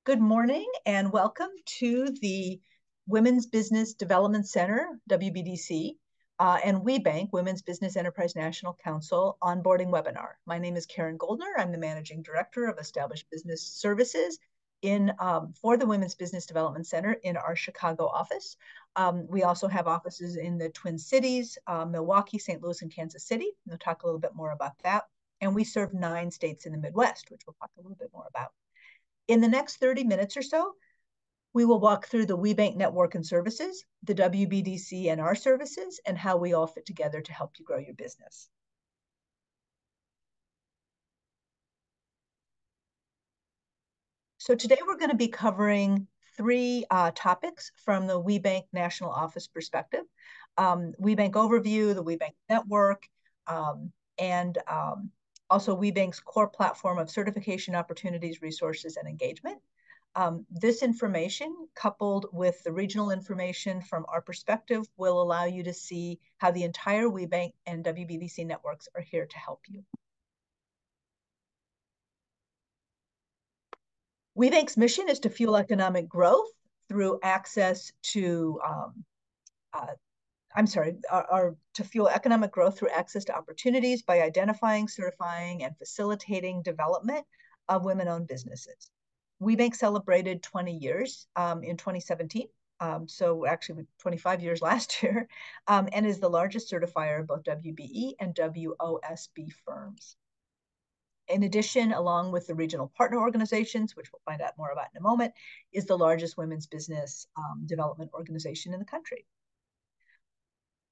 Good morning and welcome to the Women's Business Development Center, WBDC, and WBENC, Women's Business Enterprise National Council onboarding webinar. My name is Karen Goldner. I'm the Managing Director of Established Business Services for the Women's Business Development Center in our Chicago office. We also have offices in the Twin Cities, Milwaukee, St. Louis, and Kansas City. We'll talk a little bit more about that. And we serve 9 states in the Midwest, which we'll talk a little bit more about. In the next 30 minutes or so, we will walk through the WBENC network and services, the WBDC and our services, and how we all fit together to help you grow your business. So today we're going to be covering 3 topics from the WBENC National Office perspective. WBENC overview, the WBENC network, and also WBENC's core platform of certification opportunities, resources, and engagement. This information, coupled with the regional information from our perspective, will allow you to see how the entire WBENC and WBDC networks are here to help you. WBENC's mission is to fuel economic growth through access to to fuel economic growth through access to opportunities by identifying, certifying, and facilitating development of women-owned businesses. WBENC celebrated 20 years in 2017, so actually 25 years last year, and is the largest certifier of both WBE and WOSB firms. In addition, along with the regional partner organizations, which we'll find out more about in a moment, is the largest women's business development organization in the country.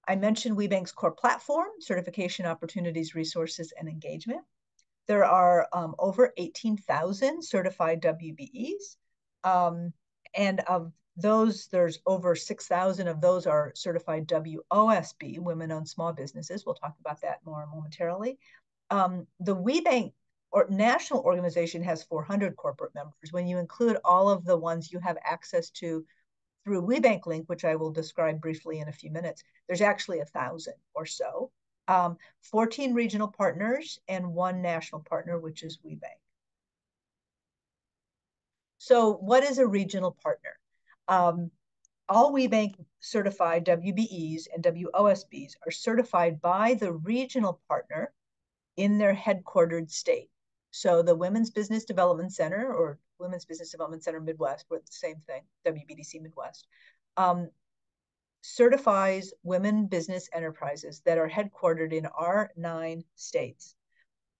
I mentioned WBENC's core platform, certification opportunities, resources, and engagement. There are over 18,000 certified WBEs, and of those, there's over 6,000 of those are certified WOSB, women-owned small businesses. We'll talk about that more momentarily. The WBENC national organization has 400 corporate members. When you include all of the ones you have access to through WBENC Link, which I will describe briefly in a few minutes, there's actually 1,000 or so. 14 regional partners and 1 national partner, which is WBENC. So what is a regional partner? All WBENC certified WBEs and WOSBs are certified by the regional partner in their headquartered state. So the Women's Business Development Center, or Women's Business Development Center Midwest, we're the same thing, WBDC Midwest, certifies women business enterprises that are headquartered in our 9 states.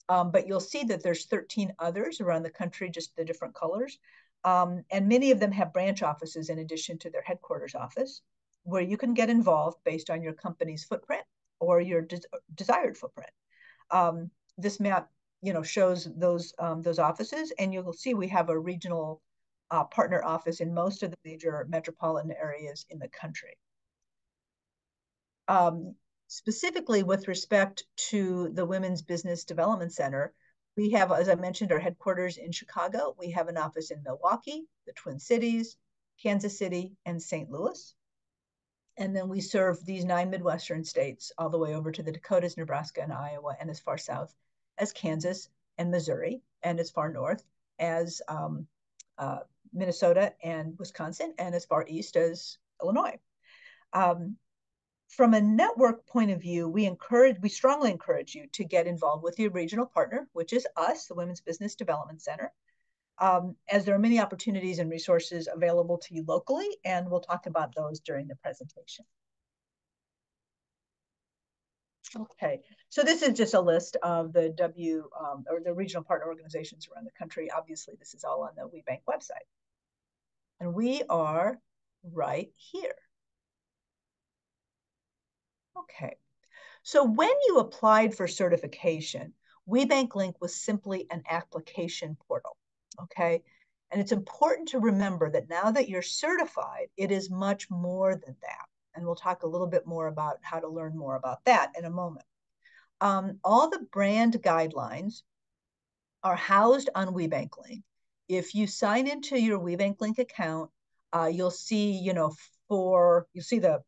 But you'll see that there's 13 others around the country, just the different colors. And many of them have branch offices in addition to their headquarters office, where you can get involved based on your company's footprint or your desired footprint. This map, shows those offices, and you'll see we have a regional partner office in most of the major metropolitan areas in the country. Specifically with respect to the Women's Business Development Center, we have, as I mentioned, our headquarters in Chicago. We have an office in Milwaukee, the Twin Cities, Kansas City, and St. Louis. And then we serve these 9 Midwestern states all the way over to the Dakotas, Nebraska, and Iowa, and as far south as Kansas and Missouri, and as far north as Minnesota and Wisconsin, and as far east as Illinois. From a network point of view, we strongly encourage you to get involved with your regional partner, which is us, the Women's Business Development Center, as there are many opportunities and resources available to you locally, and we'll talk about those during the presentation. Okay, so this is just a list of the the regional partner organizations around the country. Obviously, this is all on the WBENC website. And we are right here. Okay, so when you applied for certification, WBENC Link was simply an application portal, okay? And it's important to remember that now that you're certified, it is much more than that. And we'll talk a little bit more about how to learn more about that in a moment. All the brand guidelines are housed on WBENC Link. If you sign into your WBENC Link account, you'll see, you'll see the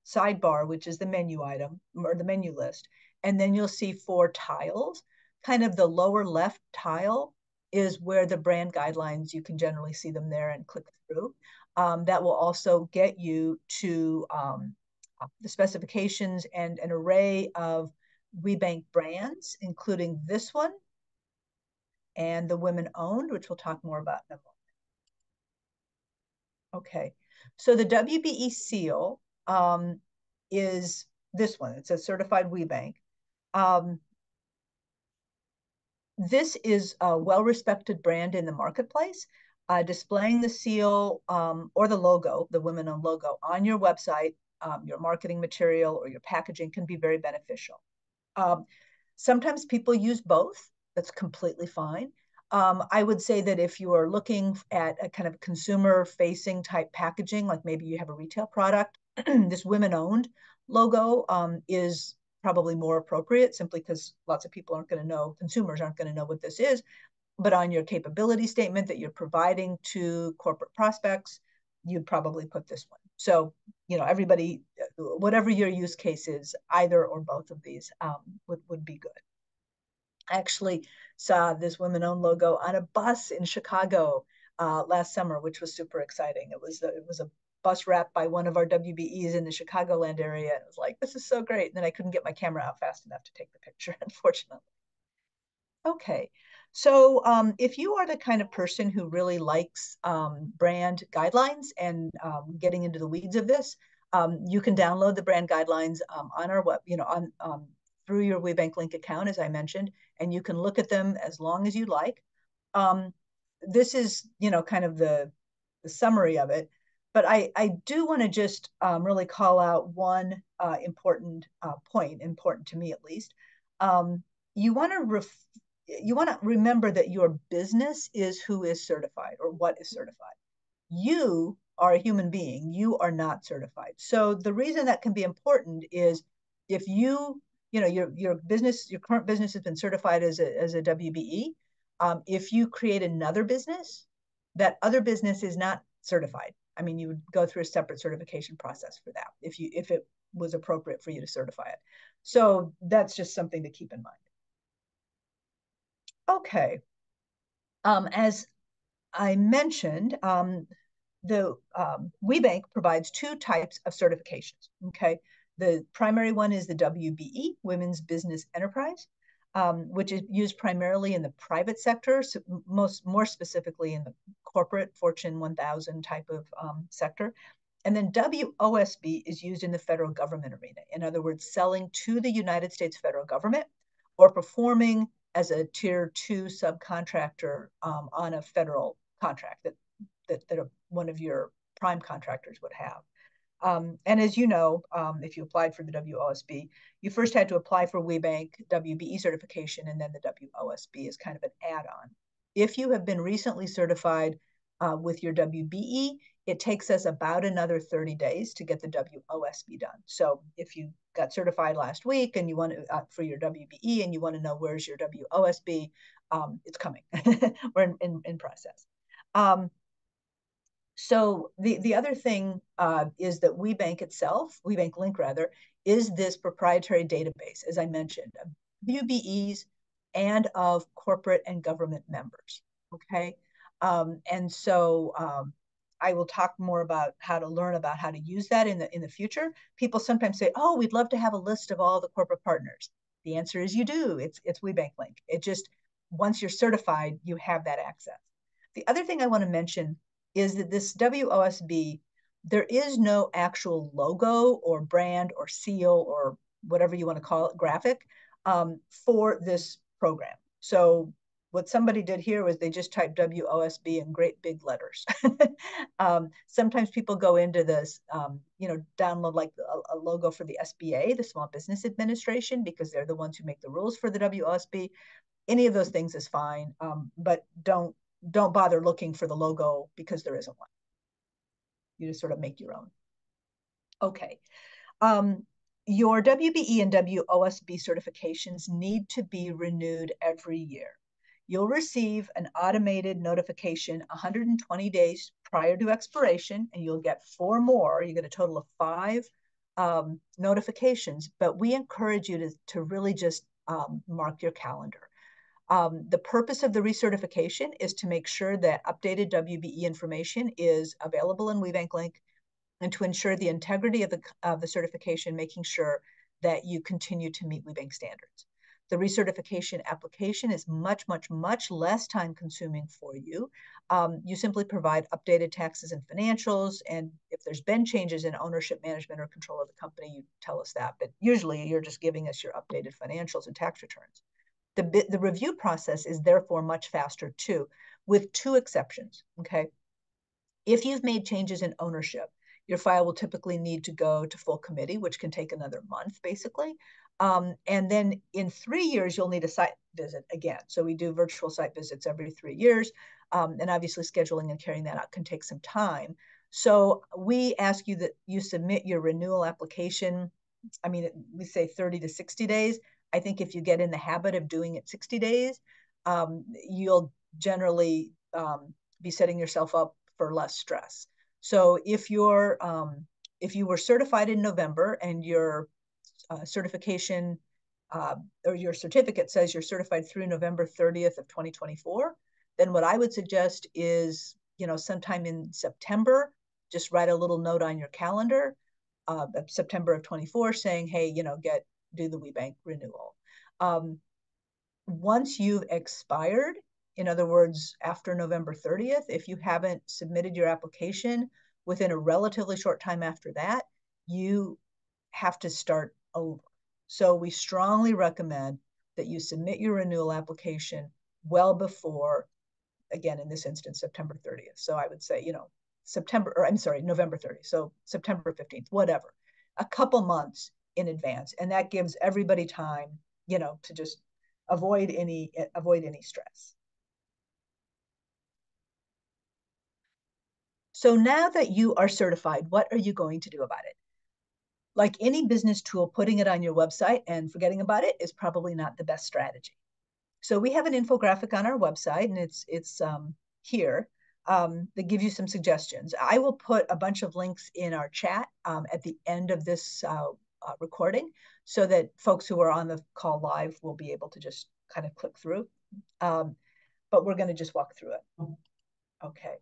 sidebar, which is the menu item or the menu list. And then you'll see 4 tiles. Kind of the lower left tile is where the brand guidelines, you can generally see them there and click through. That will also get you to the specifications and an array of WBENC brands, including this one and the women-owned, which we'll talk more about in a moment. Okay, so the WBE seal is this one. It's a certified WBENC. This is a well-respected brand in the marketplace. Displaying the seal or the logo, the women-owned logo, on your website, your marketing material, or your packaging can be very beneficial. Sometimes people use both. That's completely fine. I would say that if you are looking at a kind of consumer-facing type packaging, like maybe you have a retail product, this women-owned logo is probably more appropriate, simply because lots of people aren't going to know, consumers aren't going to know what this is. But on your capability statement that you're providing to corporate prospects, you'd probably put this one. So, everybody, whatever your use case is, either or both of these would be good. I actually saw this women-owned logo on a bus in Chicago last summer, which was super exciting. It was a bus wrapped by one of our WBEs in the Chicagoland area. And it was like, this is so great. And then I couldn't get my camera out fast enough to take the picture, unfortunately. Okay, so if you are the kind of person who really likes brand guidelines and getting into the weeds of this, you can download the brand guidelines on our web, through your WBENC link account, as I mentioned, and you can look at them as long as you like. This is, kind of the summary of it, but I do want to just really call out one important point, important to me at least. You want to remember that your business is who is certified or what is certified. You are a human being. You are not certified. So the reason that can be important is if your business, your current business has been certified as a WBE. If you create another business, that other business is not certified. I mean, you would go through a separate certification process for that if it was appropriate for you to certify it. So that's just something to keep in mind. Okay. As I mentioned, the WBENC provides two types of certifications. Okay. The primary one is the WBE, Women's Business Enterprise, which is used primarily in the private sector, so more specifically in the corporate Fortune 1000 type of sector. And then WOSB is used in the federal government arena. In other words, selling to the United States federal government or performing as a tier 2 subcontractor on a federal contract that one of your prime contractors would have. And as you know, if you applied for the WOSB, you first had to apply for WBENC WBE certification, and then the WOSB is kind of an add-on. If you have been recently certified with your WBE, it takes us about another 30 days to get the WOSB done. So if you got certified last week and you want to, for your WBE and you want to know where's your WOSB, it's coming. We're in process. So the other thing is that WBENC itself, WBENC Link rather, is this proprietary database, as I mentioned, of WBEs and of corporate and government members, okay? And so I will talk more about how to learn about how to use that in the future. People sometimes say, oh, we'd love to have a list of all the corporate partners. The answer is you do. It's WBENC Link. It just, once you're certified, you have that access. The other thing I want to mention is that this WOSB, there is no actual logo or brand or seal or whatever you want to call it, graphic, for this program. So what somebody did here was they just typed WOSB in great big letters. Sometimes people go into this, download like a logo for the SBA, the Small Business Administration, because they're the ones who make the rules for the WOSB. Any of those things is fine, but don't bother looking for the logo because there isn't one. You just sort of make your own. Okay. Your WBE and WOSB certifications need to be renewed every year. You'll receive an automated notification 120 days prior to expiration, and you'll get 4 more. You get a total of 5 notifications, but we encourage you to really just mark your calendar. The purpose of the recertification is to make sure that updated WBE information is available in WBENC Link, and to ensure the integrity of the certification, making sure that you continue to meet WBENC standards. The recertification application is much, much, much less time consuming for you. You simply provide updated taxes and financials, and if there's been changes in ownership, management, or control of the company, you tell us that. But usually you're just giving us your updated financials and tax returns. The review process is therefore much faster too, with two exceptions, okay? If you've made changes in ownership, your file will typically need to go to full committee, which can take another month, basically. And then in 3 years, you'll need a site visit again. So we do virtual site visits every 3 years. And obviously scheduling and carrying that out can take some time. So we ask you that you submit your renewal application. I mean, we say 30 to 60 days. I think if you get in the habit of doing it 60 days, you'll generally be setting yourself up for less stress. So if you were certified in November and your certification or your certificate says you're certified through November 30th of 2024, then what I would suggest is, sometime in September, just write a little note on your calendar, September of 24, saying, hey, do the WBENC renewal. Once you've expired, in other words, after November 30th, if you haven't submitted your application within a relatively short time after that, you have to start over. So we strongly recommend that you submit your renewal application well before, again, in this instance, September 30th. So I would say, November 30th. So September 15th, whatever, a couple months in advance. And that gives everybody time, to just avoid any stress. So now that you are certified, what are you going to do about it? Like any business tool, putting it on your website and forgetting about it is probably not the best strategy. So we have an infographic on our website, and it's here that gives you some suggestions. I will put a bunch of links in our chat at the end of this recording, so that folks who are on the call live will be able to just kind of click through. But we're going to just walk through it. Okay.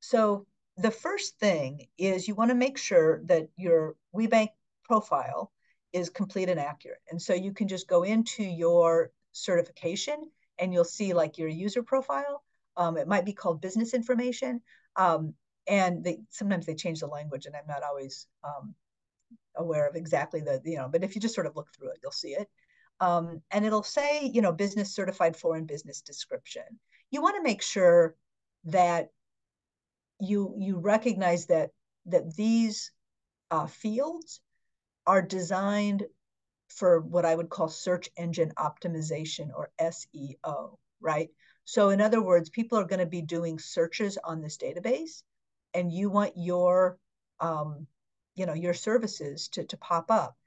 So the first thing is you want to make sure that your WBENC profile is complete and accurate. And so you can just go into your certification and you'll see like your user profile. It might be called business information. And sometimes they change the language, and I'm not always aware of exactly but if you just sort of look through it, you'll see it. And it'll say, business certified for and business description. You want to make sure that you recognize that these fields are designed for what I would call search engine optimization, or SEO, right? So in other words, people are going to be doing searches on this database, and you want your services to pop up.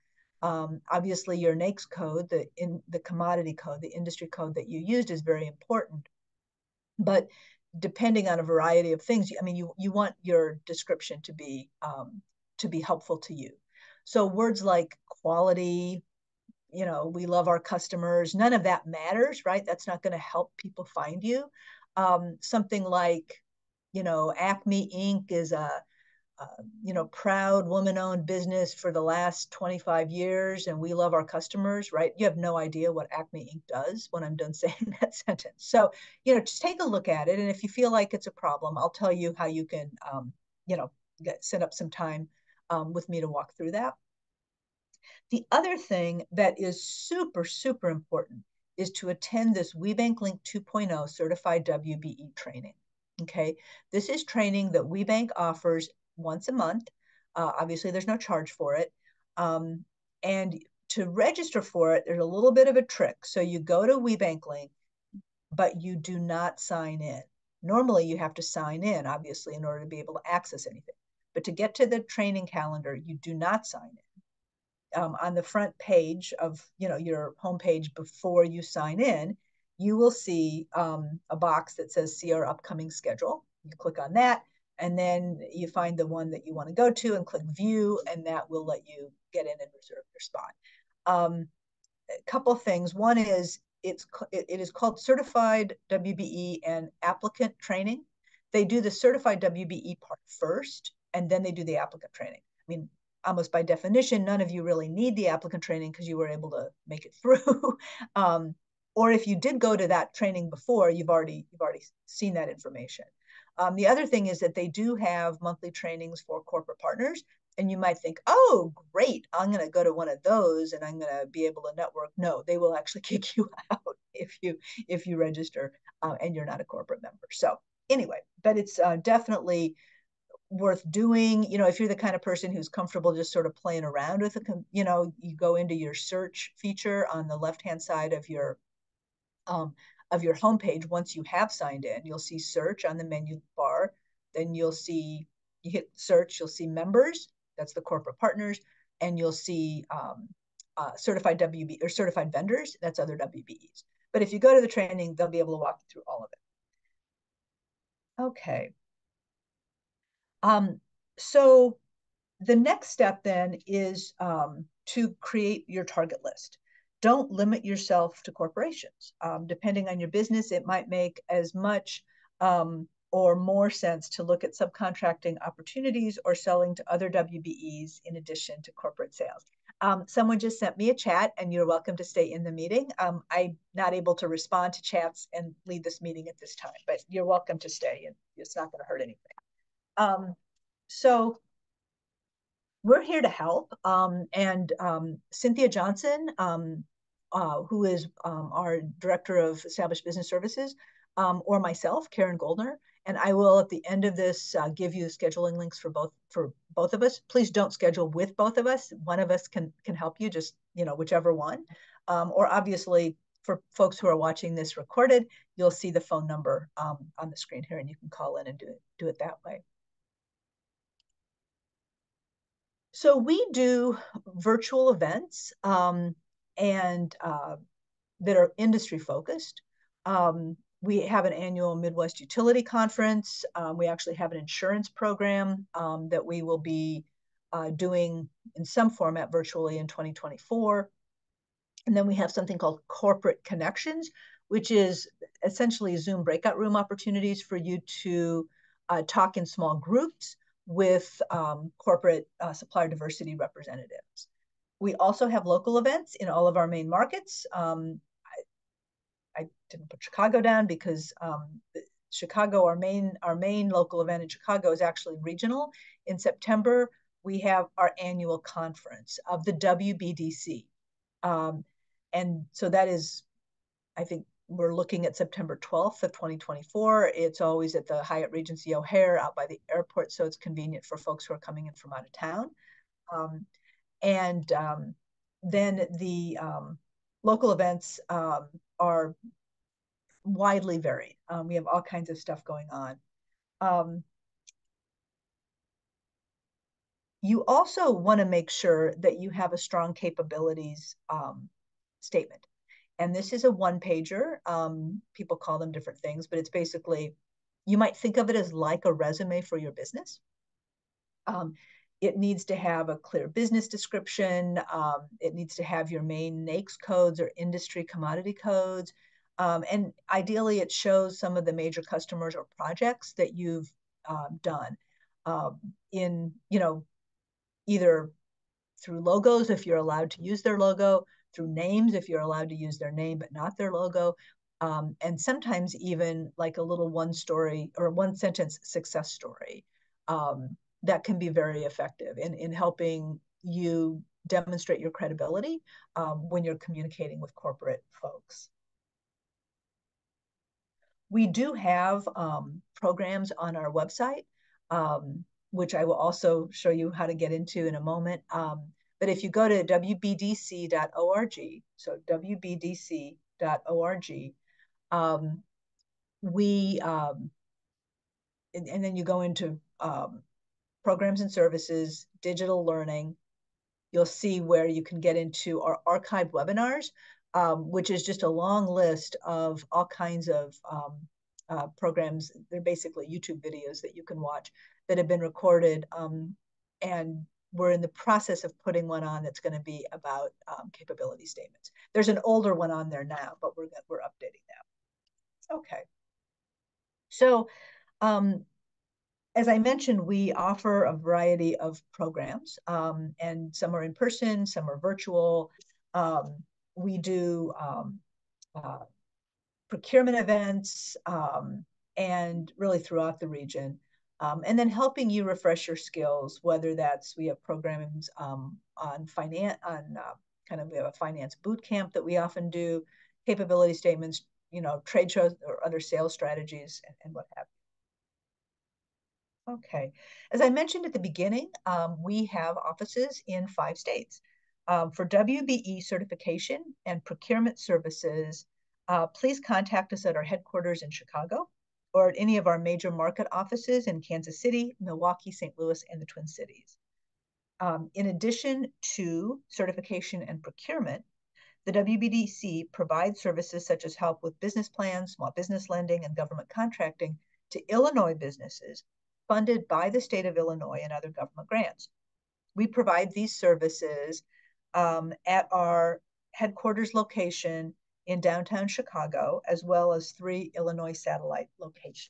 Obviously, your NAICS code, the commodity code, the industry code that you used is very important. But depending on a variety of things, you want your description to be helpful to you. So words like quality, we love our customers, none of that matters, right? That's not going to help people find you. Something like, Acme Inc. is a proud woman-owned business for the last 25 years, and we love our customers, right? You have no idea what Acme Inc. does when I'm done saying that sentence. So, just take a look at it. And if you feel like it's a problem, I'll tell you how you can, set up some time with me to walk through that. The other thing that is super, super important is to attend this WBENC Link 2.0 Certified WBE training. Okay, this is training that WBENC offers once a month. Obviously, there's no charge for it. And to register for it, there's a little bit of a trick. So you go to WBENC Link, but you do not sign in. Normally, you have to sign in, obviously, in order to be able to access anything. But to get to the training calendar, you do not sign in. On the front page of your homepage before you sign in, you will see a box that says see our upcoming schedule. You click on that, and then you find the one that you want to go to and click view, and that will let you get in and reserve your spot. A couple of things. One is, it is called Certified WBE and Applicant Training. They do the Certified WBE part first, and then they do the applicant training. I mean, almost by definition, none of you really need the applicant training because you were able to make it through. Or if you did go to that training before, you've already seen that information. The other thing is that they do have monthly trainings for corporate partners. And you might think, oh, great, I'm going to go to one of those and I'm going to be able to network. No, they will actually kick you out if you register and you're not a corporate member. So anyway, but it's definitely worth doing. You know, if you're the kind of person who's comfortable just sort of playing around with it, you know, you go into your search feature on the left-hand side of your homepage. Once you have signed in, you'll see search on the menu bar. Then you hit search, you'll see members. That's the corporate partners, and you'll see certified WB or certified vendors. That's other WBEs. But if you go to the training, they'll be able to walk you through all of it. Okay. So the next step then is to create your target list. Don't limit yourself to corporations. Depending on your business, it might make as much or more sense to look at subcontracting opportunities or selling to other WBEs in addition to corporate sales. Someone just sent me a chat, and you're welcome to stay in the meeting. I'm not able to respond to chats and lead this meeting at this time, but you're welcome to stay, and it's not going to hurt anything. So we're here to help. And Cynthia Johnson, who is our Director of Established Business Services, or myself, Karen Goldner, and I will at the end of this give you the scheduling links for both of us. Please don't schedule with both of us. One of us can help you, just whichever one. Or obviously, for folks who are watching this recorded, you'll see the phone number on the screen here, and you can call in and do it that way. So we do virtual events and that are industry focused. We have an annual Midwest Utility Conference. We actually have an insurance program that we will be doing in some format virtually in 2024. And then we have something called Corporate Connections, which is essentially Zoom breakout room opportunities for you to talk in small groups with corporate supplier diversity representatives. We also have local events in all of our main markets. I didn't put Chicago down because Chicago, our main local event in Chicago is actually regional. In September, we have our annual conference of the WBDC. And so that is, I think we're looking at September 12th of 2024. It's always at the Hyatt Regency O'Hare out by the airport, so it's convenient for folks who are coming in from out of town. Then the local events are widely varied. We have all kinds of stuff going on. You also want to make sure that you have a strong capabilities statement. And this is a one-pager. People call them different things, but it's basically, you might think of it as like a resume for your business. It needs to have a clear business description. It needs to have your main NAICS codes or industry commodity codes. And ideally, it shows some of the major customers or projects that you've done in, either through logos, if you're allowed to use their logo, through names, if you're allowed to use their name but not their logo, and sometimes even like a little one-story or one-sentence success story that can be very effective in helping you demonstrate your credibility when you're communicating with corporate folks. We do have programs on our website, which I will also show you how to get into in a moment. But if you go to WBDC.org, so WBDC.org, and then you go into programs and services, digital learning, you'll see where you can get into our archived webinars, which is just a long list of all kinds of programs. They're basically YouTube videos that you can watch that have been recorded and we're in the process of putting one on that's going to be about capability statements. There's an older one on there now, but we're updating that. Okay. So as I mentioned, we offer a variety of programs, and some are in person, some are virtual. We do procurement events, and really throughout the region. And then helping you refresh your skills, whether that's, we have programs on finance, we have a finance boot camp that we often do, capability statements, trade shows or other sales strategies, and what have you. Okay, as I mentioned at the beginning, we have offices in 5 states. For WBE certification and procurement services, please contact us at our headquarters in Chicago or at any of our major market offices in Kansas City, Milwaukee, St. Louis, and the Twin Cities. In addition to certification and procurement, the WBDC provides services such as help with business plans, small business lending, and government contracting to Illinois businesses funded by the state of Illinois and other government grants. We provide these services at our headquarters location in downtown Chicago, as well as 3 Illinois satellite locations.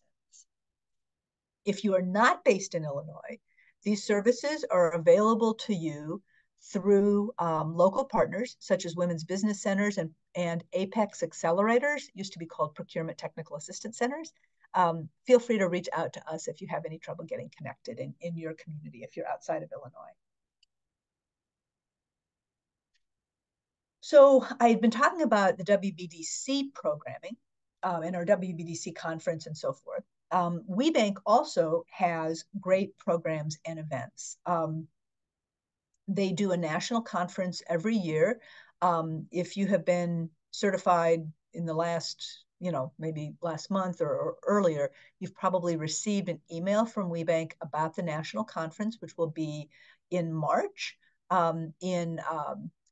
If you are not based in Illinois, these services are available to you through local partners such as Women's Business Centers and Apex Accelerators, used to be called Procurement Technical Assistance Centers. Feel free to reach out to us if you have any trouble getting connected in your community, if you're outside of Illinois. So I've been talking about the WBDC programming and our WBDC conference and so forth. WBENC also has great programs and events. They do a national conference every year. If you have been certified in the last, maybe last month or earlier, you've probably received an email from WBENC about the national conference, which will be in March in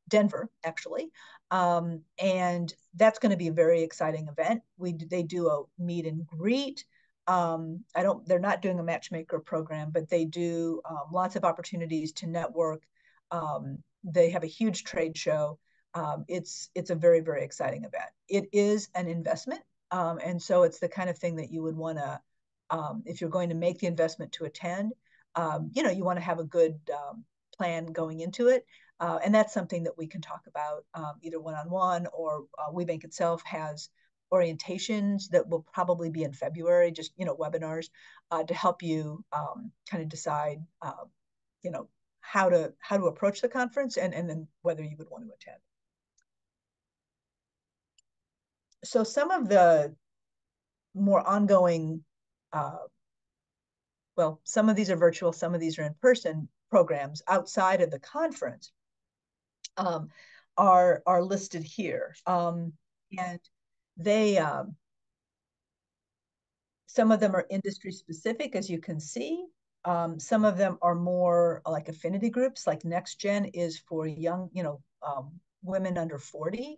Denver, actually. And that's going to be a very exciting event. They do a meet and greet. They're not doing a matchmaker program, but they do lots of opportunities to network. They have a huge trade show. It's a very, very exciting event. It is an investment. And so it's the kind of thing that you would want to, if you're going to make the investment to attend, you want to have a good plan going into it. And that's something that we can talk about either one-on-one or WBENC itself has orientations that will probably be in February, just, webinars to help you kind of decide, how to approach the conference and then whether you would want to attend. So some of the more ongoing, well, some of these are virtual, some of these are in person programs outside of the conference are listed here. And they, some of them are industry specific, as you can see. Some of them are more like affinity groups, like Next Gen is for young, women under 40.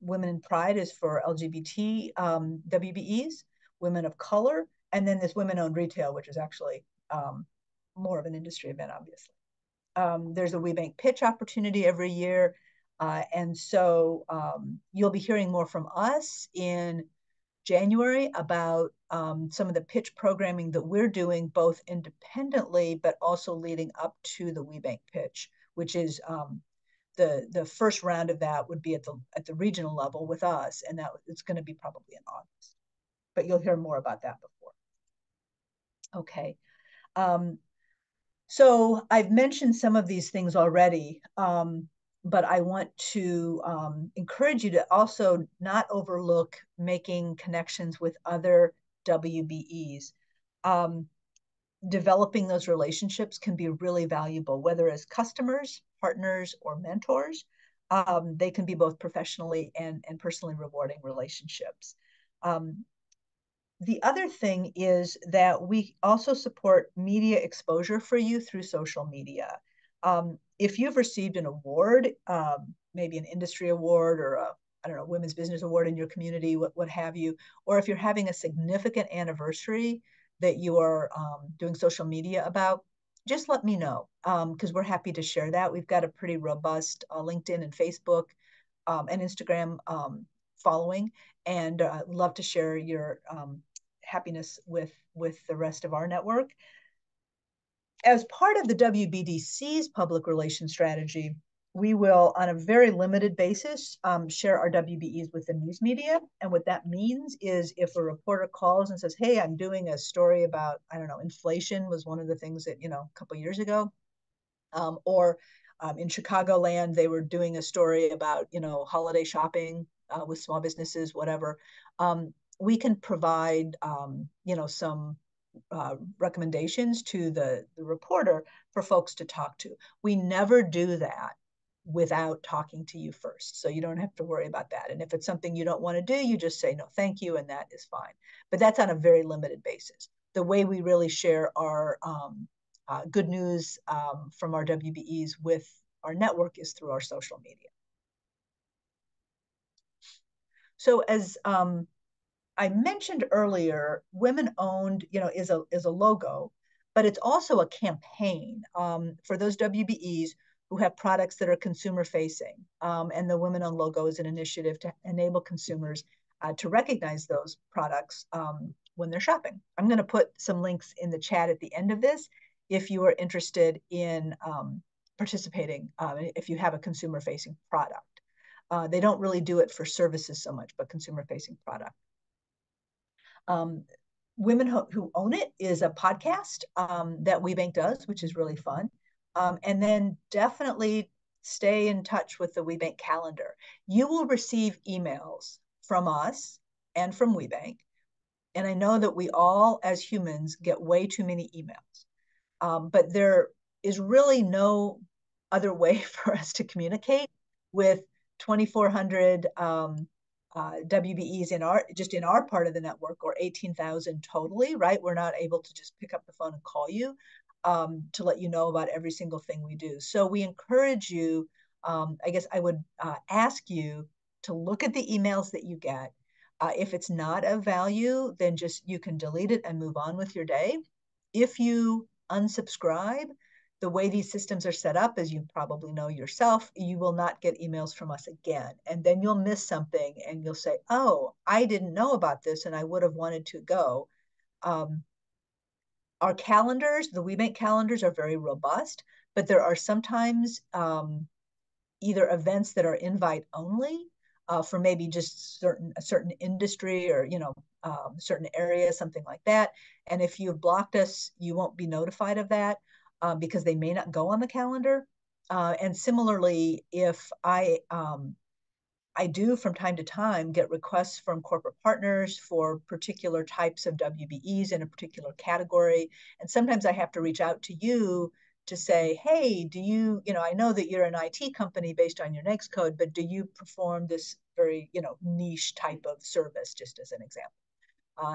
Women in Pride is for LGBT WBEs, women of color. And then there's women-owned retail, which is actually more of an industry event, obviously. There's a WBENC pitch opportunity every year. And so you'll be hearing more from us in January about some of the pitch programming that we're doing both independently, but also leading up to the WBENC pitch, which is the first round of that would be at the regional level with us, and that it's going to be probably in August. But you'll hear more about that before. Okay. So I've mentioned some of these things already, but I want to encourage you to also not overlook making connections with other WBEs. Developing those relationships can be really valuable, whether as customers, partners, or mentors. They can be both professionally and personally rewarding relationships. The other thing is that we also support media exposure for you through social media. If you've received an award, maybe an industry award or a women's business award in your community, what have you, or if you're having a significant anniversary that you are doing social media about, just let me know, because we're happy to share that. We've got a pretty robust LinkedIn and Facebook and Instagram following, and love to share your happiness with the rest of our network. As part of the WBDC's public relations strategy, we will, on a very limited basis, share our WBEs with the news media. And what that means is if a reporter calls and says, hey, I'm doing a story about, I don't know, inflation was one of the things that, a couple of years ago, or in Chicagoland, they were doing a story about, holiday shopping with small businesses, whatever. We can provide, some recommendations to the reporter for folks to talk to. We never do that without talking to you first. So you don't have to worry about that. And if it's something you don't want to do, you just say, no, thank you. And that is fine. But that's on a very limited basis. The way we really share our good news from our WBEs with our network is through our social media. So as I mentioned earlier, women owned, is a logo, but it's also a campaign for those WBEs who have products that are consumer facing. And the Women Owned logo is an initiative to enable consumers to recognize those products when they're shopping. I'm going to put some links in the chat at the end of this if you are interested in participating, if you have a consumer facing product. They don't really do it for services so much, but consumer facing product. Women Who Own It is a podcast that WBENC does, which is really fun. And then definitely stay in touch with the WBENC calendar. You will receive emails from us and from WBENC. And I know that we all, as humans, get way too many emails. But there is really no other way for us to communicate with 2,400 WBEs in our part of the network, or 18,000 totally, right? We're not able to just pick up the phone and call you to let you know about every single thing we do. So we encourage you, I guess I would ask you to look at the emails that you get. If it's not of value, then you can delete it and move on with your day. If you unsubscribe, the way these systems are set up, as you probably know yourself, you will not get emails from us again. And then you'll miss something and you'll say, oh, I didn't know about this and I would have wanted to go. Our calendars, the WBENC calendars, are very robust, but there are sometimes either events that are invite only for maybe just a certain industry or certain area, something like that. And if you've blocked us, you won't be notified of that because they may not go on the calendar. And similarly, if I do from time to time get requests from corporate partners for particular types of WBEs in a particular category. And sometimes I have to reach out to you to say, hey, do you, I know that you're an IT company based on your NAICS code, but do you perform this very, niche type of service, just as an example?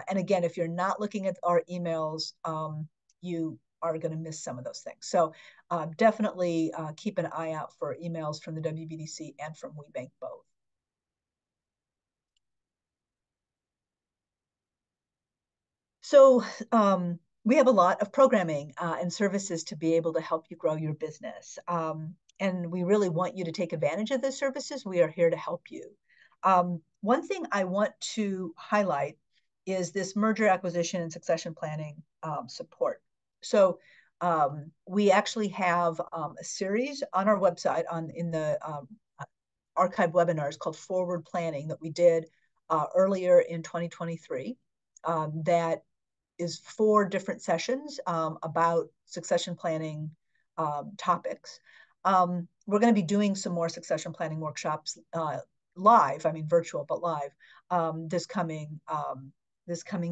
And again, if you're not looking at our emails, you are going to miss some of those things. So definitely keep an eye out for emails from the WBDC and from WBENC both. So we have a lot of programming and services to be able to help you grow your business. And we really want you to take advantage of those services. We are here to help you. One thing I want to highlight is this merger, acquisition, and succession planning support. So we actually have a series on our website in the archived webinars called Forward Planning that we did earlier in 2023 that is 4 different sessions about succession planning topics. We're going to be doing some more succession planning workshops live, virtual, but live this coming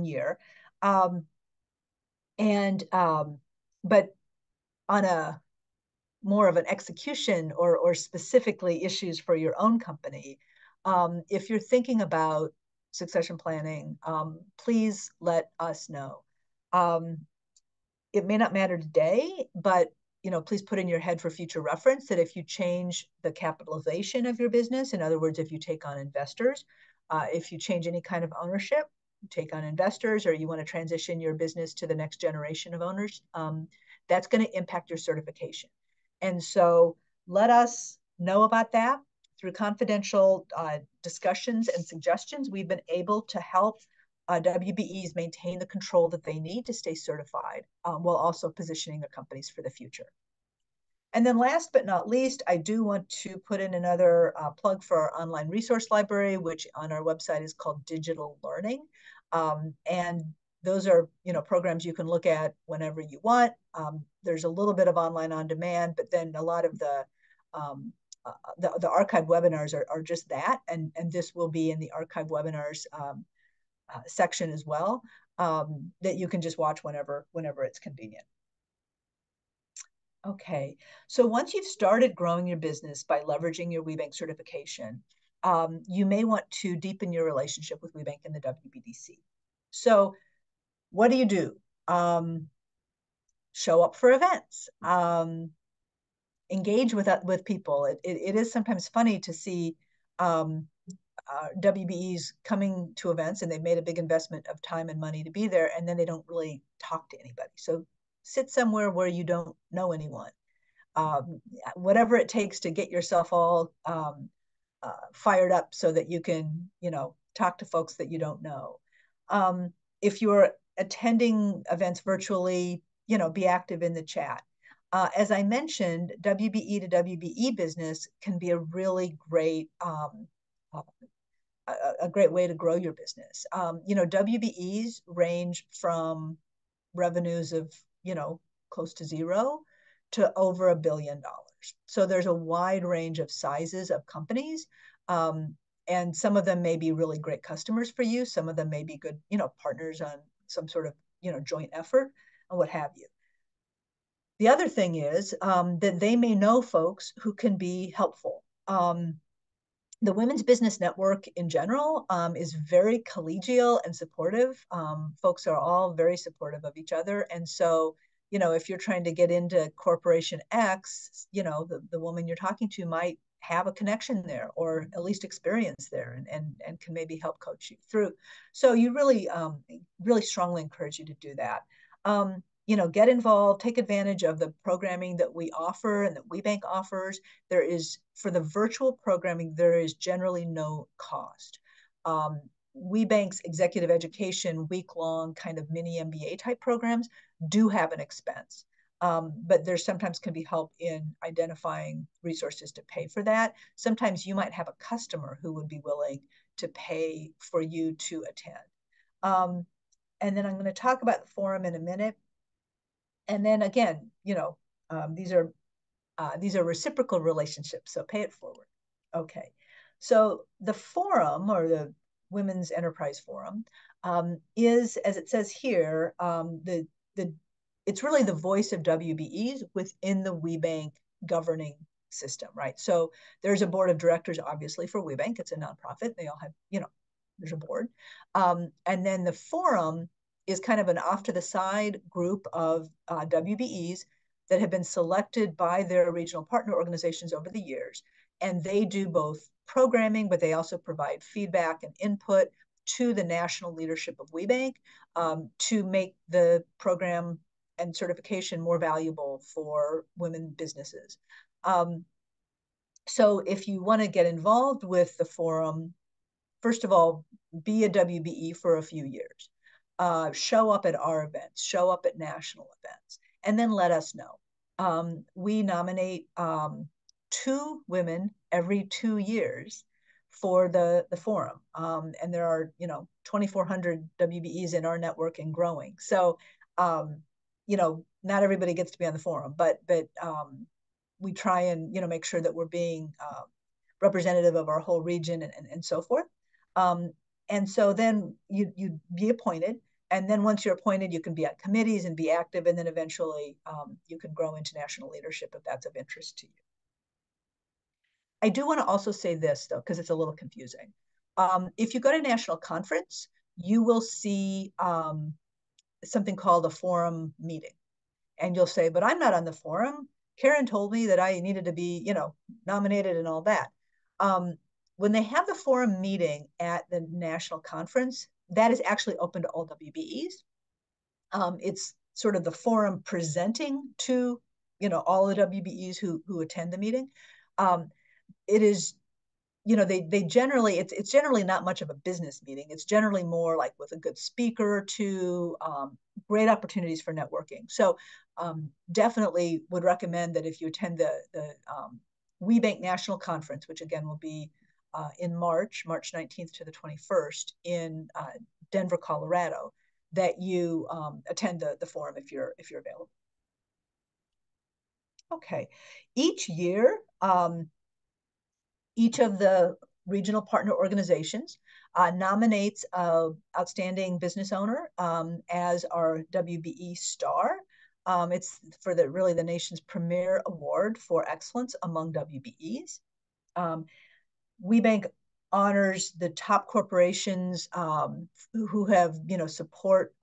year. But on a more of an execution or specifically issues for your own company, if you're thinking about succession planning, please let us know. It may not matter today, but please put in your head for future reference that if you change the capitalization of your business, in other words, if you take on investors, if you change any kind of ownership, take on investors, or you want to transition your business to the next generation of owners, that's going to impact your certification. And so let us know about that through confidential discussions and suggestions. We've been able to help WBEs maintain the control that they need to stay certified while also positioning their companies for the future. And then last but not least, I do want to put in another plug for our online resource library, which on our website is called Digital Learning. And those are, programs you can look at whenever you want. There's a little bit of online on demand, but then a lot of the archive webinars are just that. And this will be in the archive webinars section as well, that you can just watch whenever it's convenient. Okay, so once you've started growing your business by leveraging your WBENC certification, you may want to deepen your relationship with WBENC and the WBDC. So what do you do? Show up for events, engage with people. It is sometimes funny to see WBEs coming to events and they've made a big investment of time and money to be there, and then they don't really talk to anybody. So sit somewhere where you don't know anyone. Whatever it takes to get yourself all fired up so that you can, talk to folks that you don't know. If you're attending events virtually, be active in the chat. As I mentioned, WBE to WBE business can be a really great a great way to grow your business. WBEs range from revenues of, close to zero to over $1 billion. So there's a wide range of sizes of companies. And some of them may be really great customers for you. Some of them may be good, partners on some sort of, joint effort and what have you. The other thing is that they may know folks who can be helpful. The Women's Business Network in general is very collegial and supportive. Folks are all very supportive of each other. And so, if you're trying to get into Corporation X, the woman you're talking to might have a connection there or at least experience there and can maybe help coach you through. So you really, really strongly encourage you to do that. Get involved, take advantage of the programming that we offer and that WBENC offers. There is, for the virtual programming, there is generally no cost. WBENC's executive education week-long kind of mini MBA type programs do have an expense, but there sometimes can be help in identifying resources to pay for that. Sometimes you might have a customer who would be willing to pay for you to attend. And then I'm going to talk about the forum in a minute. And then again, these are reciprocal relationships, so pay it forward. Okay, so the forum, or the Women's Enterprise Forum, is, as it says here, it's really the voice of WBEs within the WBENC governing system, right? So there's a board of directors, obviously, for WBENC. It's a nonprofit. They all have, there's a board. And then the forum is kind of an off to the side group of WBEs that have been selected by their regional partner organizations over the years. And they do both programming, but they also provide feedback and input to the national leadership of WBENC to make the program and certification more valuable for women businesses. So if you want to get involved with the forum, first of all, be a WBE for a few years. Show up at our events, show up at national events, and then let us know. We nominate 2 women every 2 years for the forum. And there are, 2,400 WBEs in our network and growing. So, not everybody gets to be on the forum, but we try and, make sure that we're being representative of our whole region and so forth. And so then you be appointed. And then once you're appointed, you can be on committees and be active. And then eventually you can grow into national leadership if that's of interest to you. I do want to also say this, though, because it's a little confusing. If you go to a national conference, you will see something called a forum meeting. And you'll say, but I'm not on the forum. Karen told me that I needed to be, nominated and all that. When they have the forum meeting at the national conference, that is actually open to all WBEs. It's sort of the forum presenting to, all the WBEs who attend the meeting. It is, they generally, it's generally not much of a business meeting. It's generally more like with a good speaker or two, great opportunities for networking. So definitely would recommend that if you attend the WBENC National Conference, which again will be in March 19th to the 21st in Denver, Colorado, that you attend the forum if you're available. Okay, each year, each of the regional partner organizations nominates an outstanding business owner as our WBE star. It's for really the nation's premier award for excellence among WBEs. WBENC honors the top corporations who have, support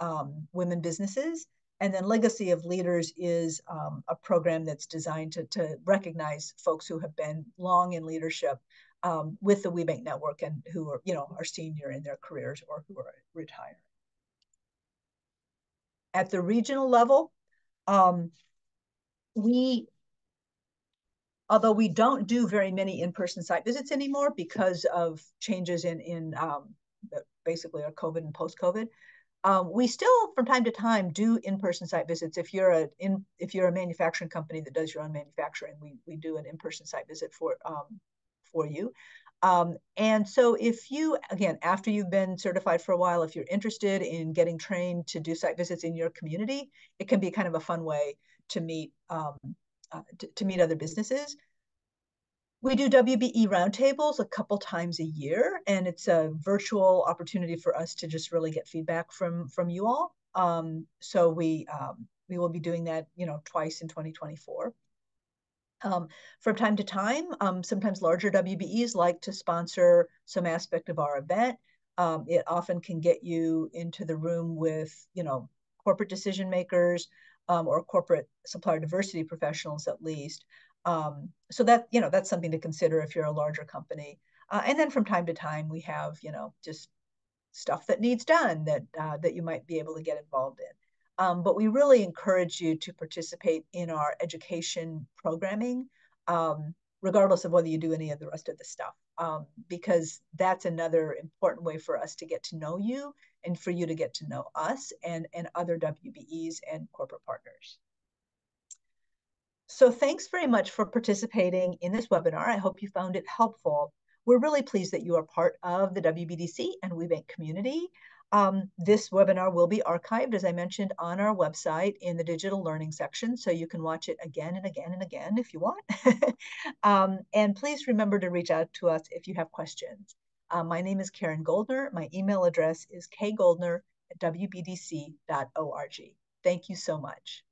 women businesses. And then Legacy of Leaders is a program that's designed to recognize folks who have been long in leadership with the WBENC network and who are, are senior in their careers or who are retired. At the regional level, although we don't do very many in-person site visits anymore because of changes in basically our COVID and post-COVID, we still, from time to time, do in-person site visits. If you're a manufacturing company that does your own manufacturing, we do an in-person site visit for you. And so if you, again, after you've been certified for a while, if you're interested in getting trained to do site visits in your community, it can be kind of a fun way to meet to meet other businesses. We do WBE roundtables a couple times a year, and it's a virtual opportunity for us to just really get feedback from you all. So we will be doing that, twice in 2024. From time to time, sometimes larger WBEs like to sponsor some aspect of our event. It often can get you into the room with, corporate decision makers or corporate supplier diversity professionals at least. So that, that's something to consider if you're a larger company. And then from time to time, we have, just stuff that needs done that you might be able to get involved in. But we really encourage you to participate in our education programming, regardless of whether you do any of the rest of the stuff, because that's another important way for us to get to know you and for you to get to know us and other WBEs and corporate partners. So thanks very much for participating in this webinar. I hope you found it helpful. We're really pleased that you are part of the WBDC and WBENC community. This webinar will be archived, as I mentioned, on our website in the digital learning section, so you can watch it again and again and again if you want. And please remember to reach out to us if you have questions. My name is Karen Goldner. My email address is kgoldner@wbdc.org. Thank you so much.